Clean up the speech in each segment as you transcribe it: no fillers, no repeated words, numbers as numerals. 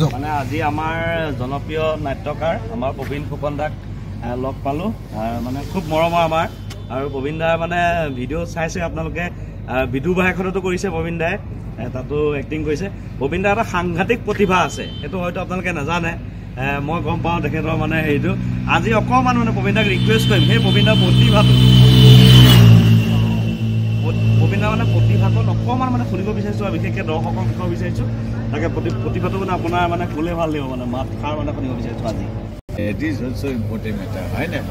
মানে আজি আমাৰ জনপ্ৰিয় নাট্যকাৰ আমাৰ প্ৰবীণ ফুকন দাক লগ পালোঁ মানে খুব মৰমৰ আমাৰ আৰু প্ৰবীণ দাৰ মানে ভিডিঅ' চাইছে আপোনালোকে বিদুৰভাই এখনতো কৰিছে প্ৰবীণ দাই তাতো এক্টিং কৰিছে প্ৰবীণ দাৰ এটা সাংঘাতিক প্ৰতিভা আছে সেইটো হয়তো আপোনালোকে নাজানে মই গম পাওঁ তেখেতৰ মানে হেৰিটো আজি অকণমান মানে প্ৰবীণ দাক ৰিকুৱেষ্ট কৰিম সেই প্ৰবীণ দাৰ প্ৰতিভাটো মানে প্ৰতিভাটো অকণমান মানে শুনিব বিচাৰিছোঁ আৰু বিশেষকৈ দৰ্শকক শিকাব বিচাৰিছোঁ তাকে প্ৰতিভাটো মানে আপোনাৰ মানে ক'লে ভাল লাগিব মানে মাতষাৰ মানে শুনিব বিচাৰিছোঁ আজি it is also' important matter হয় নাই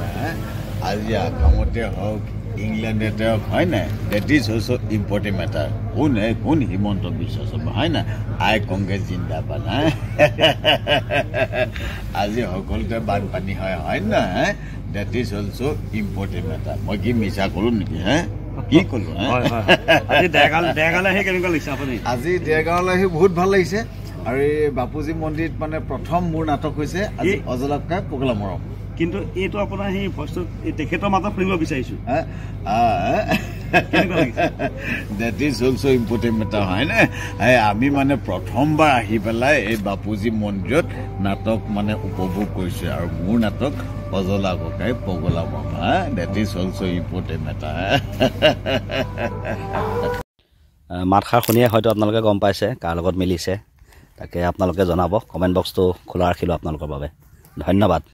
আজি আসামতে হওক ইংলেণ্ডতে হওক হয় নাই that is also' important matter কোন হিমন্ত বিশ্ব শৰ্মা হয় নাই আই কংগ্ৰেছ জিন্দাবাদ আজি সকলোতে বানপানী হয় নহয় that is also' important matter মই কি মিছা ক'লোঁ নেকি কি ক'লো আজি দেৰগাঁৱলৈ আহি কেনেকুৱা লাগিছে আপুনি আজি দেৰগাঁৱলৈ আহি বহুত ভাল লাগিছে আৰু এই বাপুজী মন্দিৰত মানে প্ৰথম মোৰ নাটক হৈছে আজি অজলাপকা পগলা মৰম কিন্তু এইটো আপোনাৰ সেই ভইচটো তেখেতৰ মাতত শুনিব বিচাৰিছোঁ that is also' important matter হয়নে আমি মানে প্ৰথমবাৰ আহি পেলাই এই বাপুজী মন্দিৰত নাটক মানে উপভোগ কৰিছোঁ আৰু মোৰ নাটক অজলা ককাই পগলা মৰম that is also' important matter মাতষাৰ শুনিয়ে হয়তো আপোনালোকে গম পাইছে কাৰ লগত মিলিছে তাকে আপোনালোকে জনাব কমেণ্ট বক্সটো খোলা ৰাখিলোঁ আপোনালোকৰ বাবে ধন্যবাদ